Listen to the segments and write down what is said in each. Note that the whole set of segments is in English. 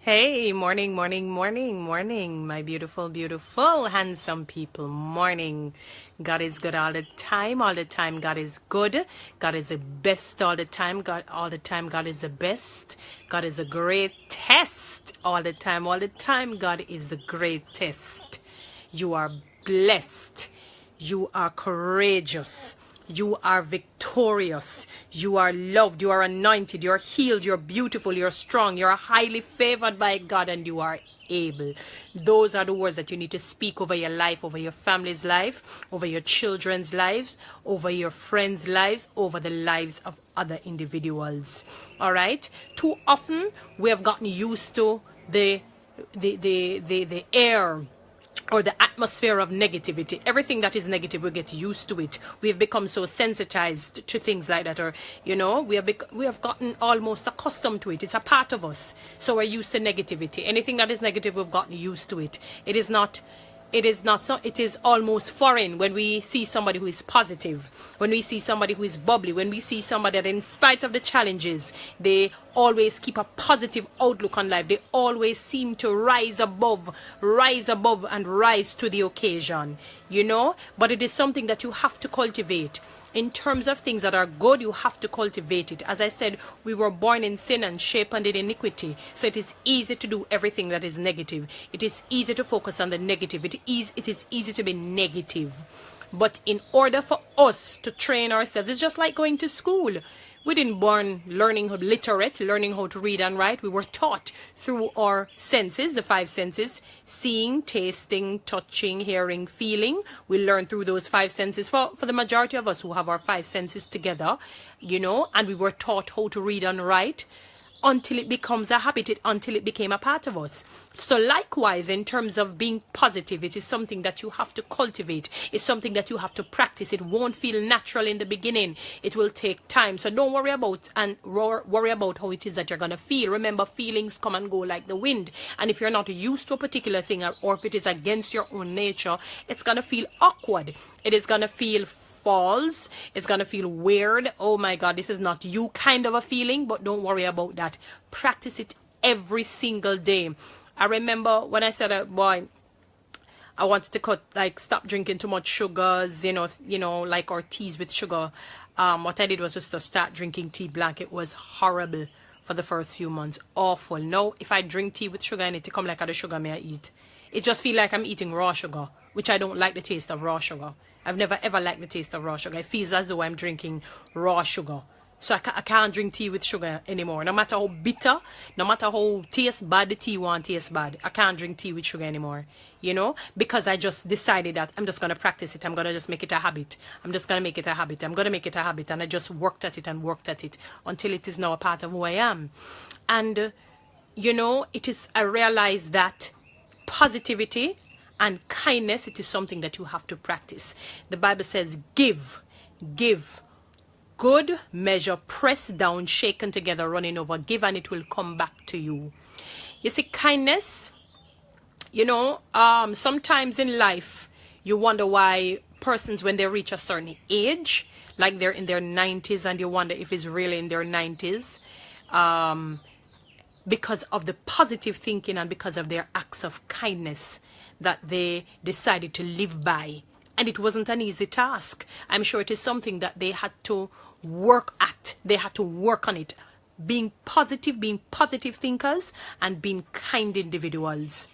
Hey, morning, morning, morning, morning, my beautiful, beautiful, handsome people. Morning. God is good all the time. All the time, God is good. God is the best all the time. God, all the time, God is the best. God is a great test all the time. All the time, God is the greatest. You are blessed. You are courageous. You are victorious. You are loved. You are anointed. You are healed. You're beautiful. You're strong. You're highly favored by God, and you are able. Those are the words that you need to speak over your life, over your family's life, over your children's lives, over your friends' lives, over the lives of other individuals. All right? Too often we have gotten used to the air or the atmosphere of negativity. Everything that is negative, we get used to it. We've become so sensitized to things like that, or we have gotten almost accustomed to it. It's a part of us. So we're used to negativity. Anything that is negative, we've gotten used to it. It is not so, it is almost foreign when we see somebody who is positive, when we see somebody who is bubbly, when we see somebody that in spite of the challenges, they always keep a positive outlook on life. They always seem to rise above and rise to the occasion, but it is something that you have to cultivate. In terms of things that are good, you have to cultivate it. As I said, we were born in sin and shaped under iniquity. So it is easy to do everything that is negative. It is easy to focus on the negative. It is easy to be negative. But in order for us to train ourselves, it's just like going to school. We didn't born learning literate, learning how to read and write. We were taught through our senses, the five senses: seeing, tasting, touching, hearing, feeling. We learn through those five senses for the majority of us who have our five senses together, and we were taught how to read and write until it becomes a habit, until it became a part of us. So likewise, in terms of being positive, it is something that you have to cultivate. It's something that you have to practice. It won't feel natural in the beginning. It will take time. So don't worry about how it is that you're going to feel. Remember, feelings come and go like the wind. And if you're not used to a particular thing, or if it is against your own nature, it's going to feel awkward. It is going to feel false. It's gonna feel weird. Oh my God, this is not you kind of a feeling. But don't worry about that. Practice it every single day. I remember when I said, boy, I wanted to stop drinking too much sugars, like our teas with sugar. What I did was just to start drinking tea black. It was horrible for the first few months. Awful. Now, if I drink tea with sugar in it, come like the sugar may I eat. It just feel like I'm eating raw sugar, which I don't like the taste of raw sugar. I've never ever liked the taste of raw sugar. It feels as though I'm drinking raw sugar. So I can't drink tea with sugar anymore. No matter how bitter, no matter how taste bad the tea won't taste bad, I can't drink tea with sugar anymore. Because I just decided that I'm just going to practice it. I'm going to just make it a habit. I'm just going to make it a habit. I'm going to make it a habit. And I just worked at it until it is now a part of who I am. And, I realized that positivity and kindness, it is something that you have to practice. The Bible says, give, good measure, pressed down, shaken together, running over, give, and it will come back to you. You see, kindness, sometimes in life, you wonder why persons, when they reach a certain age, like they're in their 90s, and you wonder if it's really in their 90s, because of the positive thinking and because of their acts of kindness that they decided to live by. And it wasn't an easy task. I'm sure it is something that they had to work at. They had to work on it. Being positive thinkers, and being kind individuals.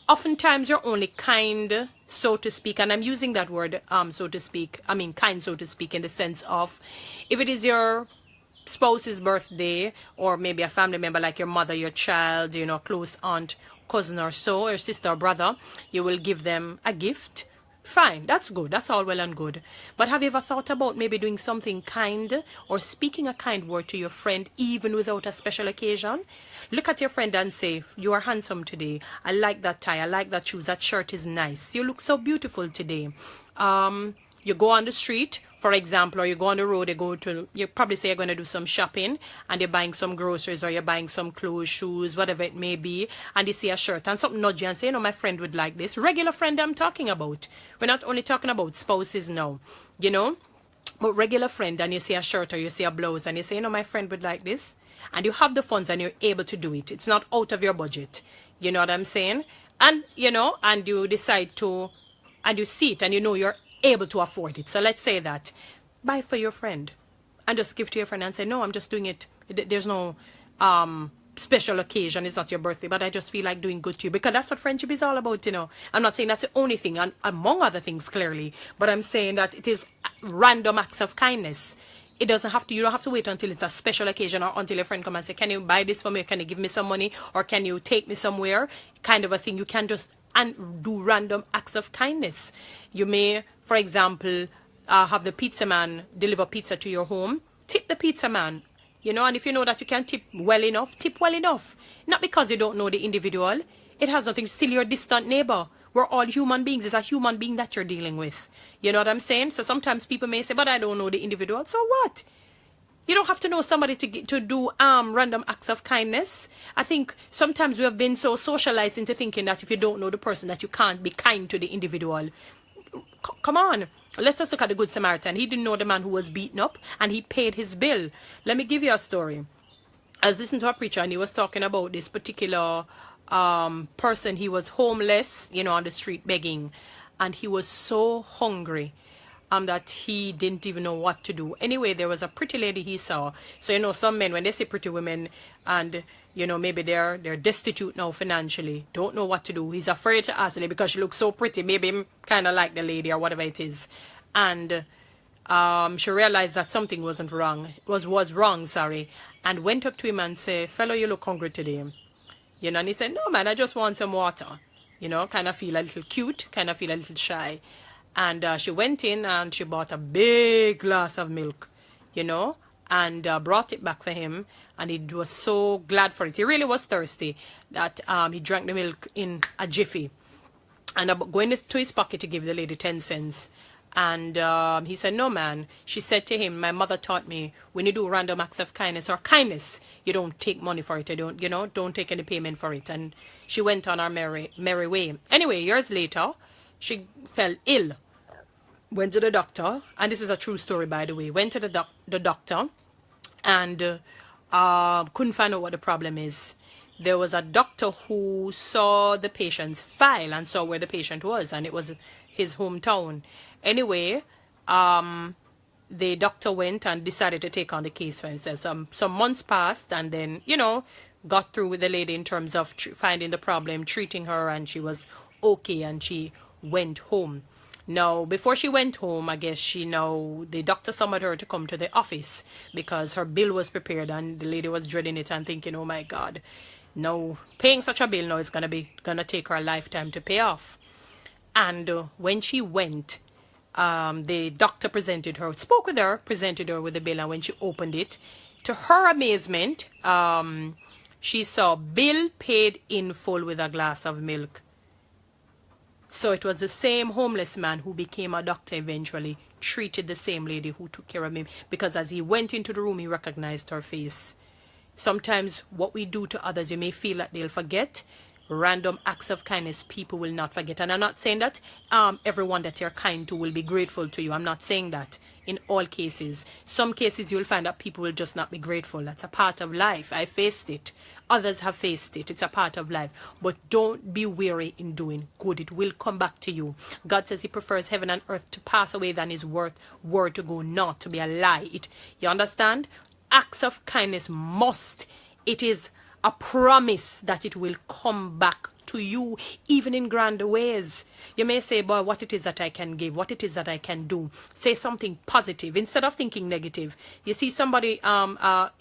Oftentimes you're only kind, so to speak, and I'm using that word, so to speak, kind, so to speak, in the sense of, if it is your spouse's birthday, or maybe a family member like your mother, your child, close aunt, cousin or so, or sister or brother, you will give them a gift. Fine, that's good, that's all well and good. But have you ever thought about maybe doing something kind, or speaking a kind word to your friend, even without a special occasion? Look at your friend and say, you are handsome today. I like that tie, I like that shoes, that shirt is nice. You look so beautiful today. You go on the street, for example, or you go on the road, you probably say you're going to do some shopping, and you're buying some groceries, or you're buying some clothes, shoes, whatever it may be, and you see a shirt and something nudge you and say, my friend would like this. Regular friend I'm talking about. We're not only talking about spouses now, but regular friend, and you see a shirt or you see a blouse, and you say, my friend would like this. and you have the funds and you're able to do it. It's not out of your budget. You know what I'm saying? And, you know, and you decide to, and you see it and you know you're able to afford it. So let's say that, buy for your friend and just give to your friend and say, no, I'm just doing it. There's no special occasion. It's not your birthday, but I just feel like doing good to you, because that's what friendship is all about, you know. I'm not saying that's the only thing, and among other things, clearly, but I'm saying that it is random acts of kindness. It doesn't have to, you don't have to wait until it's a special occasion or until your friend come and say, can you buy this for me? Can you give me some money? Or can you take me somewhere? Kind of a thing. You can just do random acts of kindness. You may, for example, have the pizza man deliver pizza to your home. Tip the pizza man, you know, and if you know that you can tip well enough, tip well enough. Not because you don't know the individual. It has nothing, still your distant neighbor. We're all human beings. It's a human being that you're dealing with. You know what I'm saying? So sometimes people may say, but I don't know the individual. So what? You don't have to know somebody to do random acts of kindness. I think sometimes we have been so socialized into thinking that if you don't know the person, that you can't be kind to the individual. Come on. Let us look at the Good Samaritan. He didn't know the man who was beaten up, and he paid his bill. Let me give you a story. I was listening to a preacher, and he was talking about this particular person. He was homeless, you know, on the street begging, and he was so hungry that he didn't even know what to do. Anyway, there was a pretty lady he saw. So, you know, some men, when they see pretty women and, you know, maybe they're destitute now financially, don't know what to do. He's afraid to ask the lady because she looks so pretty. Maybe him kind of like the lady or whatever it is. And she realized that something was wrong, and went up to him and said, fellow, you look hungry today. You know, and he said, no, man, I just want some water. You know, kind of feel a little cute, kind of feel a little shy. And she went in and she bought a big glass of milk, you know, and brought it back for him. And he was so glad for it. He really was thirsty that he drank the milk in a jiffy. And going to his pocket to give the lady 10 cents. And he said, no, man. She said to him, my mother taught me, when you do random acts of kindness or kindness, you don't take money for it. You don't take any payment for it. And she went on her merry way. Anyway, years later, she fell ill. Went to the doctor, and this is a true story, by the way. Went to the doctor and couldn't find out what the problem is. There was a doctor who saw the patient's file and saw where the patient was, and it was his hometown. Anyway, the doctor went and decided to take on the case for himself. Some months passed, and then, you know, got through with the lady in terms of finding the problem, treating her, and she was okay, and she went home. Now, before she went home, I guess the doctor summoned her to come to the office because her bill was prepared, and the lady was dreading it and thinking, oh my God, no, paying such a bill now is gonna take her a lifetime to pay off. And when she went, the doctor spoke with her, presented her with the bill, and when she opened it, to her amazement, she saw bill paid in full with a glass of milk. So it was the same homeless man who became a doctor eventually, treated the same lady who took care of him, because as he went into the room, he recognized her face. Sometimes what we do to others, you may feel that they'll forget. Random acts of kindness, people will not forget. And I'm not saying that everyone that you're kind to will be grateful to you. I'm not saying that in all cases. Some cases you'll find that people will just not be grateful. That's a part of life. I faced it. Others have faced it. It's a part of life. But don't be weary in doing good. It will come back to you. God says he prefers heaven and earth to pass away than his word to go not, to be a lie. You understand? Acts of kindness it is a promise that it will come back to you, even in grand ways. You may say, boy, what it is that I can give, what it is that I can do. Say something positive instead of thinking negative. You see somebody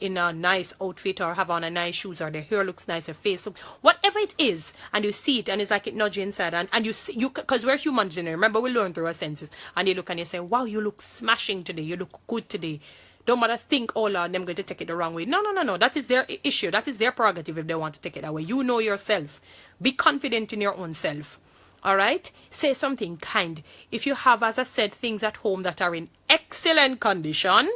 in a nice outfit, or have on a nice shoes, or their hair looks nice, their face looks, whatever it is, and you see it, and it's like it nudges inside, and you see, because we're humans, remember we learn through our senses, and you look and you say, wow, you look smashing today, you look good today. Don't matter think, oh Lord, them going to take it the wrong way. No. That is their issue. That is their prerogative if they want to take it that way. You know yourself. Be confident in your own self. All right? Say something kind. If you have, as I said, things at home that are in excellent condition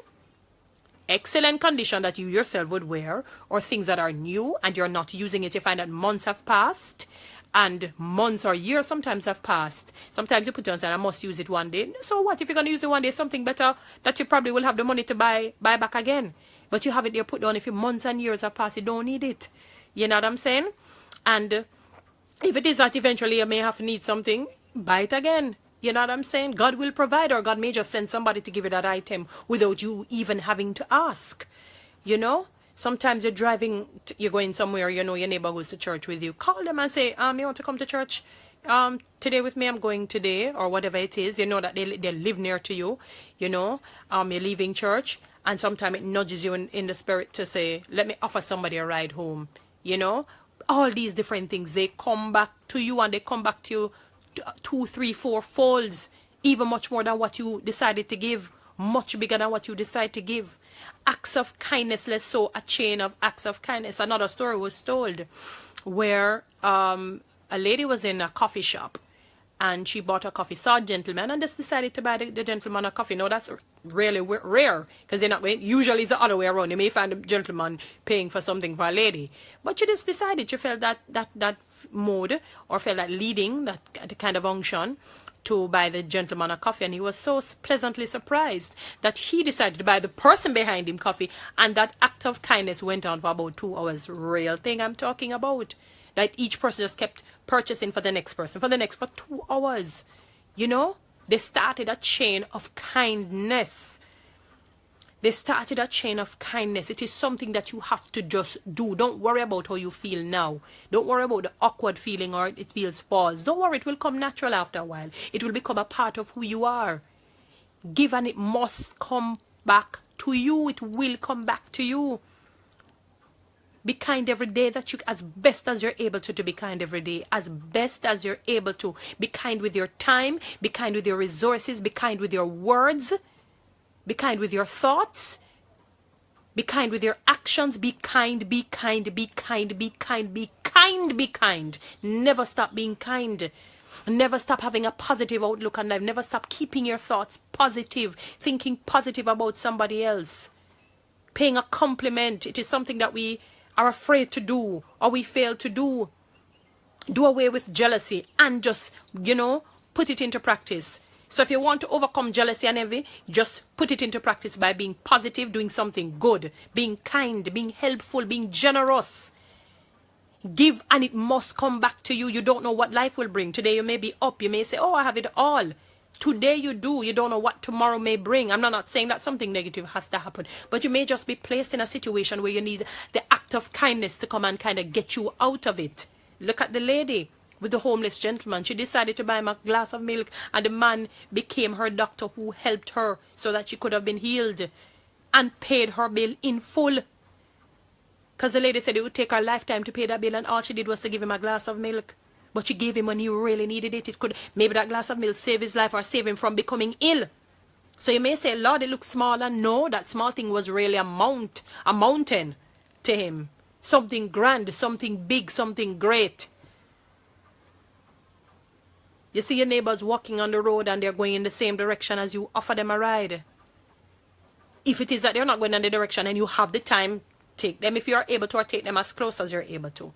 that you yourself would wear, or things that are new and you're not using it, you find that months have passed, and months or years sometimes have passed. Sometimes you put it on and say, I must use it one day. So what if you're going to use it one day, something better that you probably will have the money to buy back again? But you have it there put down. If your months and years have passed, you don't need it. You know what I'm saying? And if it is that eventually you may have to need something, buy it again. You know what I'm saying? God will provide, or God may just send somebody to give you that item without you even having to ask. You know? Sometimes you're driving, you're going somewhere, you know, your neighbor goes to church with you. Call them and say, you want to come to church today with me? I'm going today, or whatever it is. You know that they live near to you, you know. You're leaving church, and sometimes it nudges you in the spirit to say, let me offer somebody a ride home, you know. All these different things, they come back to you, and they come back to you 2, 3, 4 folds, even much more than what you decided to give. Much bigger than what you decide to give. Acts of kindness, let's sow a chain of acts of kindness. Another story was told where a lady was in a coffee shop, and she bought a coffee, saw a gentleman, and just decided to buy the gentleman a coffee. Now that's really rare, because they're not going, usually it's the other way around. You may find a gentleman paying for something for a lady, but you just decided, you felt that mode, or felt that leading, that kind of unction, to buy the gentleman a coffee. And he was so pleasantly surprised that he decided to buy the person behind him coffee, and that act of kindness went on for about 2 hours. Real thing I'm talking about. That each person just kept purchasing for the next person, for 2 hours. You know, they started a chain of kindness. They started a chain of kindness. It is something that you have to just do. Don't worry about how you feel now. Don't worry about the awkward feeling, or it feels false. Don't worry, it will come natural after a while. It will become a part of who you are. Give, and it must come back to you. It will come back to you. Be kind every day, that you, as best as you're able to be kind every day. As best as you're able to. Be kind with your time. Be kind with your resources. Be kind with your words. Be kind with your thoughts. Be kind with your actions. Be kind, be kind, be kind, be kind, be kind, be kind. Never stop being kind. Never stop having a positive outlook on life. Never stop keeping your thoughts positive. Thinking positive about somebody else. Paying a compliment. It is something that we are afraid to do, or we fail to do. Do away with jealousy and just, you know, put it into practice. So if you want to overcome jealousy and envy, just put it into practice by being positive, doing something good, being kind, being helpful, being generous. Give, and it must come back to you. You don't know what life will bring. Today you may be up. You may say, oh, I have it all. Today you do. You don't know what tomorrow may bring. I'm not saying that something negative has to happen, but you may just be placed in a situation where you need the act of kindness to come and kind of get you out of it. Look at the lady with the homeless gentleman. She decided to buy him a glass of milk, and the man became her doctor, who helped her so that she could have been healed, and paid her bill in full. Because the lady said it would take her lifetime to pay that bill, and all she did was to give him a glass of milk. But she gave him when he really needed it. It could, maybe that glass of milk save his life, or save him from becoming ill. So you may say, Lord, it looks small. And no, that small thing was really a mountain to him. Something grand, something big, something great. You see your neighbors walking on the road, and they're going in the same direction as you. Offer them a ride. If it is that they're not going in the direction and you have the time, take them. If you're able to, or take them as close as you're able to.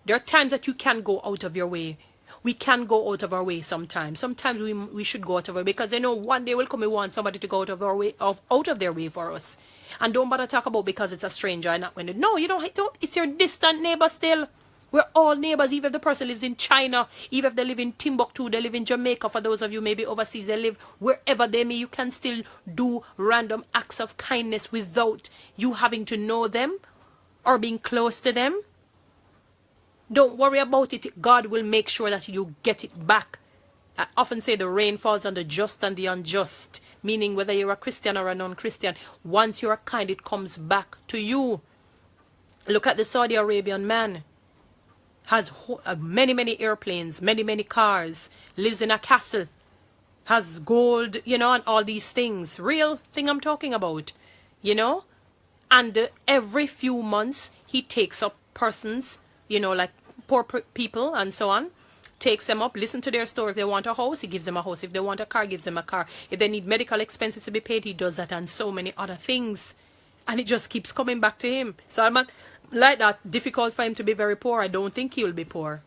There are times that you can go out of your way. We can go out of our way sometimes. Sometimes we should go out of our way, because they know one day will come, we want somebody to go out of our way, out of their way for us. And don't bother talk about because it's a stranger and not when it. No, you don't. It's your distant neighbor still. We're all neighbors, even if the person lives in China, even if they live in Timbuktu, they live in Jamaica. For those of you maybe overseas, they live wherever they may. You can still do random acts of kindness without you having to know them or being close to them. Don't worry about it. God will make sure that you get it back. I often say the rain falls on the just and the unjust, meaning whether you're a Christian or a non-Christian. Once you're kind, it comes back to you. Look at the Saudi Arabian man. Has many airplanes, many cars, lives in a castle, has gold, you know, and all these things. Real thing I'm talking about, you know. And every few months, he takes up persons, you know, like poor people and so on, takes them up, listen to their story. If they want a house, he gives them a house. If they want a car, gives them a car. If they need medical expenses to be paid, he does that, and so many other things. And it just keeps coming back to him. So I'm not like that. Difficult for him to be very poor. I don't think he will be poor.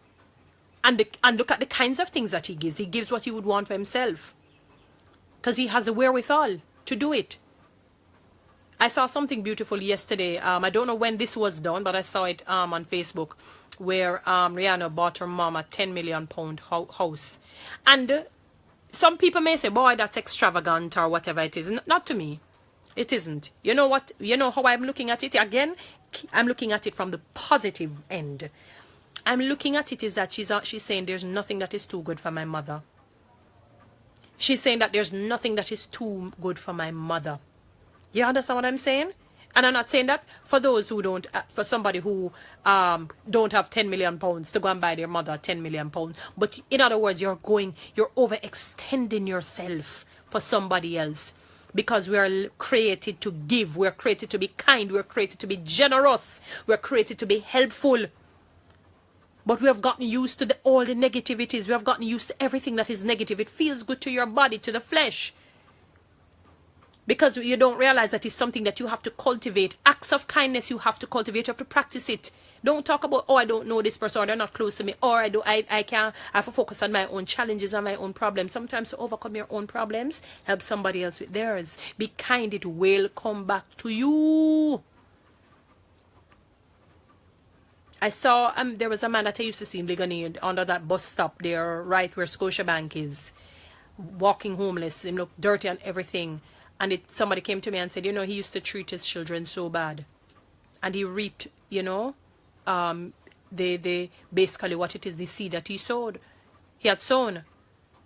And look at the kinds of things that he gives. He gives what he would want for himself, because he has the wherewithal to do it. I saw something beautiful yesterday. I don't know when this was done, but I saw it on Facebook, where Rihanna bought her mom a £10 million house. And some people may say, boy, that's extravagant or whatever it is. Not to me. It isn't. You know what? You know how I'm looking at it? Again, I'm looking at it from the positive end. I'm looking at it is that she's saying there's nothing that is too good for my mother. She's saying that there's nothing that is too good for my mother. You understand what I'm saying? And I'm not saying that for those who don't, for somebody who don't have £10 million to go and buy their mother £10 million. But in other words, you're overextending yourself for somebody else. Because we are created to give. We're created to be kind. We're created to be generous. We're created to be helpful. But we have gotten used to all the negativities. We have gotten used to everything that is negative. It feels good to your body, to the flesh. Because you don't realize that it's something that you have to cultivate. Acts of kindness you have to cultivate. You have to practice it. Don't talk about, oh, I don't know this person, or they're not close to me, or I have to focus on my own challenges and my own problems. Sometimes to overcome your own problems, help somebody else with theirs. Be kind, it will come back to you. I saw, there was a man that I used to see in Ligonier under that bus stop there, right where Scotiabank is, walking homeless, and look dirty and everything. And somebody came to me and said, you know, he used to treat his children so bad. And he reaped, you know, they basically what it is, the seed that he sowed. He had sown.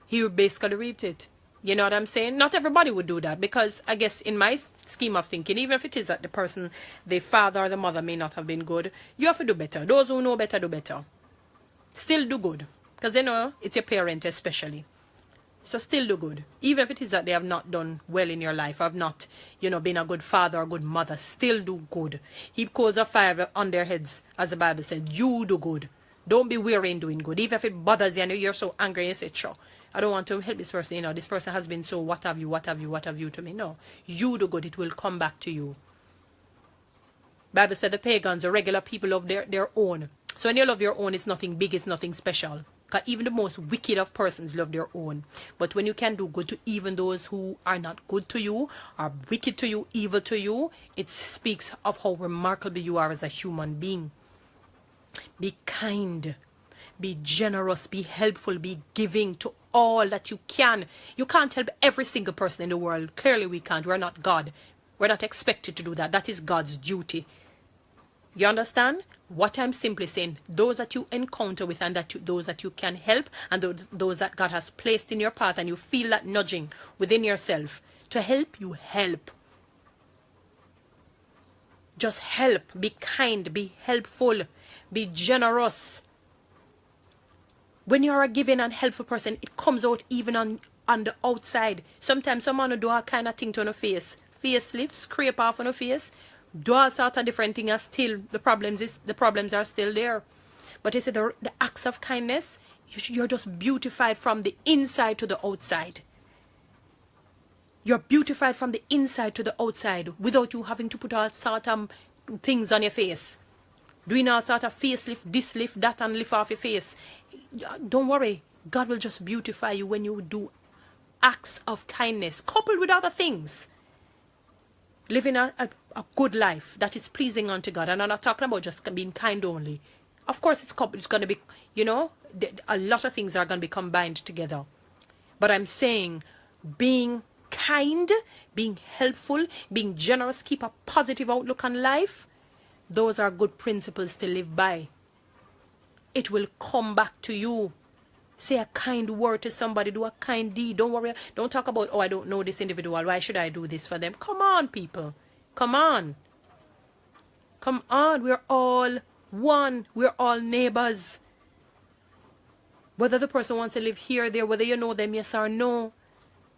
He basically reaped it. You know what I'm saying? Not everybody would do that, because I guess in my scheme of thinking, even if it is that the person, the father or the mother may not have been good, you have to do better. Those who know better, do better. Still do good. Because, you know, it's your parent especially. So still do good. Even if it is that they have not done well in your life, have not, you know, been a good father or good mother, still do good. Heap coals of fire on their heads, as the Bible said. You do good. Don't be weary in doing good. Even if it bothers you and you're so angry and you say, sure, I don't want to help this person. You know, this person has been so what have you to me. No. You do good. It will come back to you. Bible said the pagans, the regular people love their own. So when you love your own, it's nothing big, it's nothing special. Because even the most wicked of persons love their own. But when you can do good to even those who are not good to you, are wicked to you, evil to you, it speaks of how remarkable you are as a human being. Be kind. Be generous. Be helpful. Be giving to all that you can. You can't help every single person in the world. Clearly we can't. We're not God. We're not expected to do that. That is God's duty. You understand? What I'm simply saying, those that you encounter with and those that you can help, and those that God has placed in your path, and you feel that nudging within yourself to help, you help. Just help. Be kind. Be helpful. Be generous. When you're a giving and helpful person, it comes out even on the outside. Sometimes someone will do all kind of thing to your face. Facelift, scrape off on your face. Do all sort of different things, and still the problems are still there. But you see, the acts of kindness, you're just beautified from the inside to the outside. You're beautified from the inside to the outside without you having to put all sort of things on your face. Doing all sort of facelift, this lift, that, and lift off your face. Don't worry. God will just beautify you when you do acts of kindness coupled with other things. Living a good life that is pleasing unto God. And I'm not talking about just being kind only. Of course, it's going to be, you know, a lot of things are going to be combined together. But I'm saying being kind, being helpful, being generous, keep a positive outlook on life. Those are good principles to live by. It will come back to you. Say a kind word to somebody. Do a kind deed. Don't worry. Don't talk about, oh, I don't know this individual. Why should I do this for them? Come on, people. Come on. Come on. We're all one. We're all neighbors. Whether the person wants to live here or there, whether you know them, yes or no,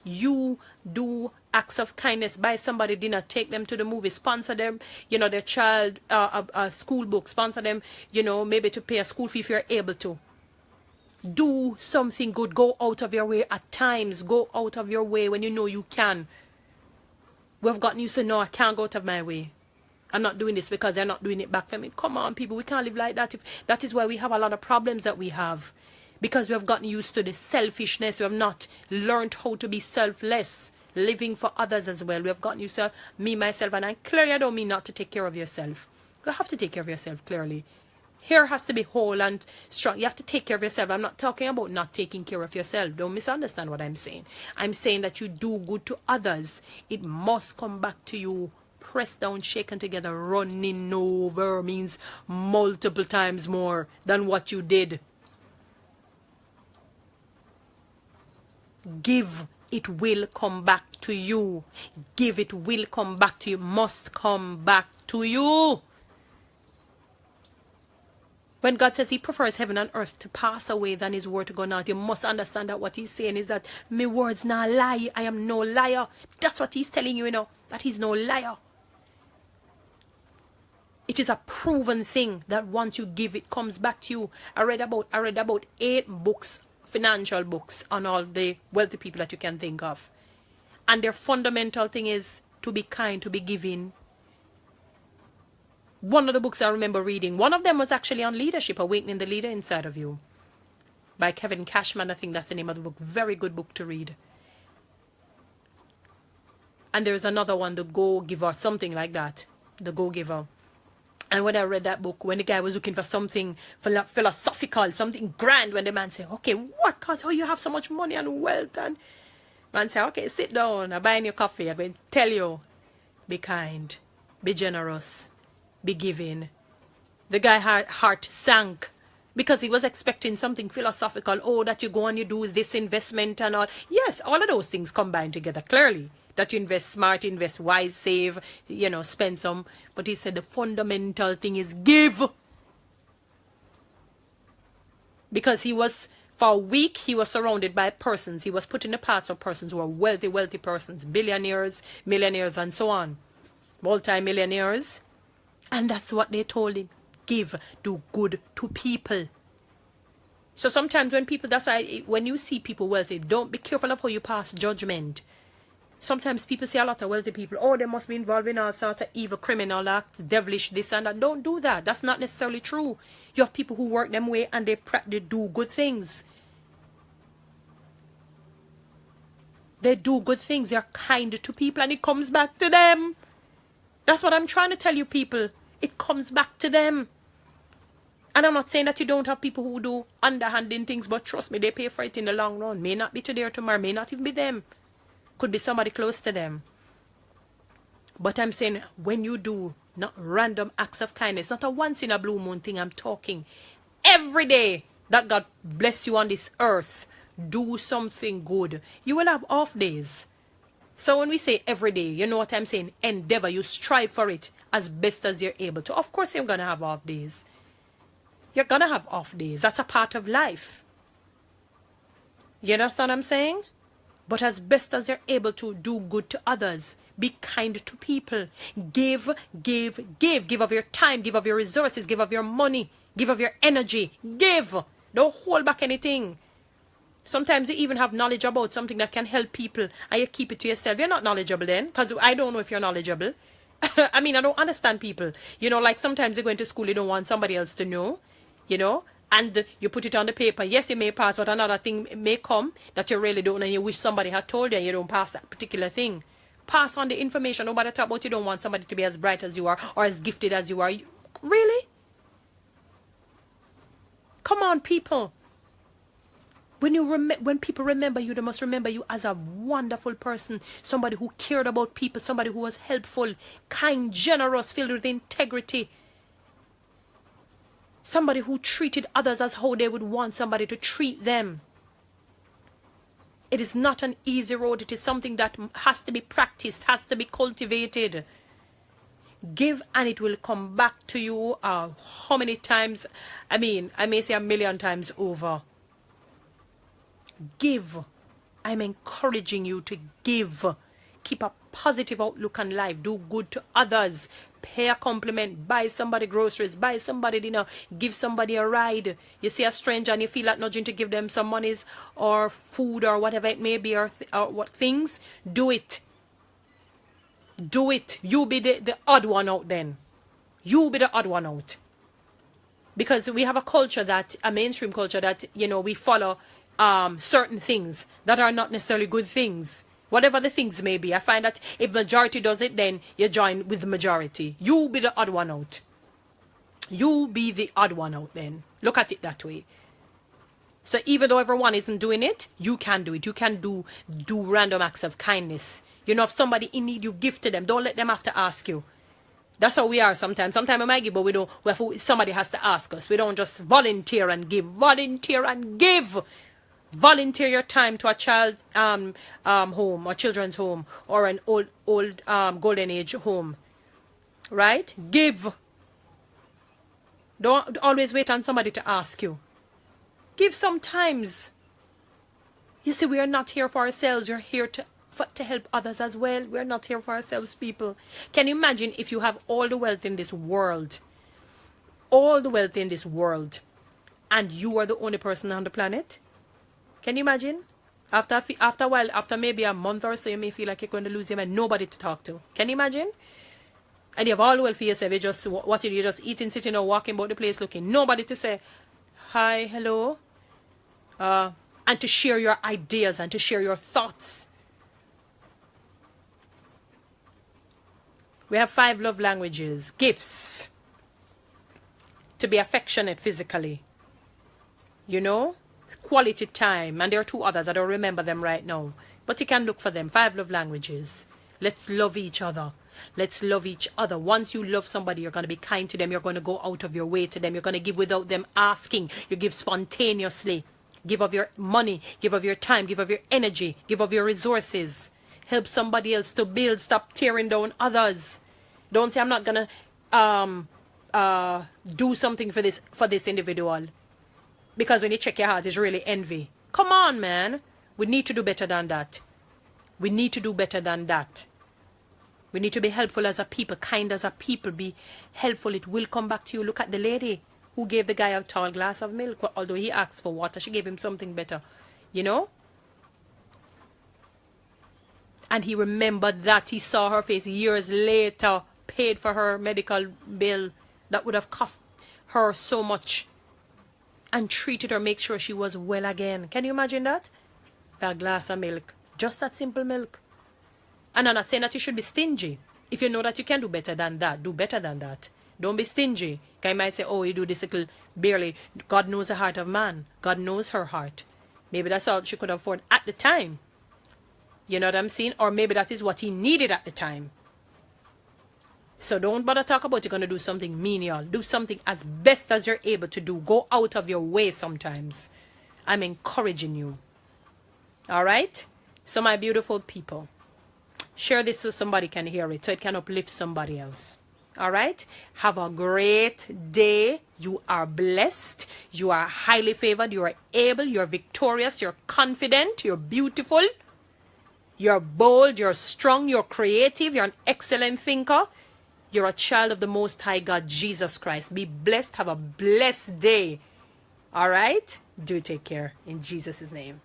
you do acts of kindness. Buy somebody dinner. Take them to the movie. Sponsor them. You know, their child, a school book. Sponsor them, you know, maybe to pay a school fee if you're able to. Do something good. Go out of your way at times. Go out of your way when you know you can. We've gotten used to, no, I can't go out of my way. I'm not doing this because they're not doing it back for me. Come on, people. We can't live like that. That is why we have a lot of problems that we have. Because we have gotten used to the selfishness. We have not learned how to be selfless. living for others as well. We have gotten used to me, myself, and I clearly I don't mean not to take care of yourself. You have to take care of yourself, clearly. Hair has to be whole and strong. You have to take care of yourself. I'm not talking about not taking care of yourself. Don't misunderstand what I'm saying. I'm saying that you do good to others. It must come back to you. Pressed down, shaken together, running over means multiple times more than what you did. Give, it will come back to you. Give, it will come back to you. Must come back to you. When God says he prefers heaven and earth to pass away than his word to go out, you must understand that what he's saying is that my words not lie. I am no liar. That's what he's telling you, you know, that he's no liar. It is a proven thing that once you give, it comes back to you. I read about 8 books, financial books, on all the wealthy people that you can think of. And their fundamental thing is to be kind, to be giving. One of the books I remember reading, one of them was actually on leadership, Awakening the Leader Inside of You, by Kevin Cashman. I think that's the name of the book. Very good book to read. And there's another one, The Go-Giver, something like that. The Go-Giver. And when I read that book, when the guy was looking for something philosophical, something grand, when the man said, okay, what? Because you have so much money and wealth. And man said, okay, sit down. I'm buying you coffee. I'm going to tell you, be kind, be generous, be giving. The guy's heart sank because he was expecting something philosophical. Oh, that you go and you do this investment and all. Yes, all of those things combine together, clearly. That you invest smart, invest wise, save, you know, spend some. But he said the fundamental thing is give. Because he was, for a week, he was surrounded by persons. He was put in the paths of persons who are wealthy, wealthy persons. Billionaires, millionaires, and so on. Multi-millionaires. And that's what they told him. Give, do good to people. So sometimes when people, that's why when you see people wealthy, don't be careful of how you pass judgment. Sometimes people see a lot of wealthy people, oh, they must be involved in all sorts of evil, criminal acts, devilish, this and that. Don't do that. That's not necessarily true. You have people who work them way and they do good things. They do good things. They're kind to people and it comes back to them. That's what I'm trying to tell you, people. It comes back to them. And I'm not saying that you don't have people who do underhanding things, but trust me, they pay for it in the long run. May not be today or tomorrow. May not even be them. Could be somebody close to them. But I'm saying when you do not random acts of kindness, not a once in a blue moon thing, I'm talking every day that God bless you on this earth, do something good. You will have off days. So when we say every day, you know what I'm saying? Endeavor, you strive for it as best as you're able to. Of course you're going to have off days. You're going to have off days. That's a part of life. You understand what I'm saying? But as best as you're able to, do good to others. Be kind to people. Give. Give of your time. Give of your resources. Give of your money. Give of your energy. Give. Don't hold back anything. Sometimes you even have knowledge about something that can help people and you keep it to yourself. You're not knowledgeable then, because I don't know if you're knowledgeable. I mean, I don't understand people. You know, like sometimes you're going to school, you don't want somebody else to know, you know. And you put it on the paper. Yes, you may pass, but another thing may come that you really don't, and you wish somebody had told you and you don't pass that particular thing. Pass on the information. Nobody talk about you don't want somebody to be as bright as you are or as gifted as you are. Really? Come on, people. When people remember you, they must remember you as a wonderful person. Somebody who cared about people. Somebody who was helpful, kind, generous, filled with integrity. Somebody who treated others as how they would want somebody to treat them. It is not an easy road. It is something that has to be practiced, has to be cultivated. Give and it will come back to you how many times? I mean, I may say 1,000,000 times over. Give. I'm encouraging you to give. Keep a positive outlook on life. Do good to others. Pay a compliment. Buy somebody groceries. Buy somebody dinner. Give somebody a ride. You see a stranger and you feel like nudging to give them some monies or food or whatever it may be or what things. Do it. Do it. You be the odd one out then. You be the odd one out. Because we have a culture that, a mainstream culture that, you know, we follow certain things that are not necessarily good things. Whatever the things may be. I find that if majority does it, then you join with the majority. You be the odd one out. You be the odd one out then. Look at it that way. So even though everyone isn't doing it, you can do it. You can do random acts of kindness. You know, if somebody in need, you give to them. Don't let them have to ask you. That's how we are sometimes. Sometimes we might give, but we don't. Somebody has to ask us. We don't just volunteer and give. Volunteer and give. Volunteer your time to a child home or children's home or an old golden age home. Right? Give. Don't always wait on somebody to ask you. Give sometimes. You see, we are not here for ourselves. We're here to help others as well. We're not here for ourselves, people. Can you imagine if you have all the wealth in this world? All the wealth in this world. And you are the only person on the planet? Can you imagine? After a while, after maybe a month or so, you may feel like you're going to lose your mind. Nobody to talk to. Can you imagine? And you have all the wealth for yourself. You just, you're just eating, sitting or walking about the place looking. Nobody to say, hi, hello. And to share your ideas and to share your thoughts. We have 5 love languages. Gifts. To be affectionate physically. You know? Quality time. And there are 2 others. I don't remember them right now. But you can look for them. 5 love languages. Let's love each other. Let's love each other. Once you love somebody, you're going to be kind to them. You're going to go out of your way to them. You're going to give without them asking. You give spontaneously. Give of your money. Give of your time. Give of your energy. Give of your resources. Help somebody else to build. Stop tearing down others. Don't say, I'm not going to do something for this individual. Because when you check your heart, it's really envy. Come on, man. We need to do better than that. We need to do better than that. We need to be helpful as a people, kind as a people. Be helpful. It will come back to you. Look at the lady who gave the guy a tall glass of milk. Although he asked for water, she gave him something better. You know? And he remembered that. He saw her face years later, paid for her medical bill that would have cost her so much. And treated her, make sure she was well again. Can you imagine that? A glass of milk. Just that simple milk. And I'm not saying that you should be stingy. If you know that you can do better than that, do better than that. Don't be stingy. Because you might say, oh, you do this little barely. God knows the heart of man. God knows her heart. Maybe that's all she could afford at the time. You know what I'm saying? Or maybe that is what he needed at the time. So don't bother talk about you're going to do something menial. Do something as best as you're able to do. Go out of your way sometimes. I'm encouraging you. All right? So my beautiful people, share this so somebody can hear it, so it can uplift somebody else. All right? Have a great day. You are blessed. You are highly favored. You are able. You're victorious. You're confident. You're beautiful. You're bold. You're strong. You're creative. You're an excellent thinker. You're a child of the Most High God, Jesus Christ. Be blessed. Have a blessed day. All right? Do take care in Jesus' name.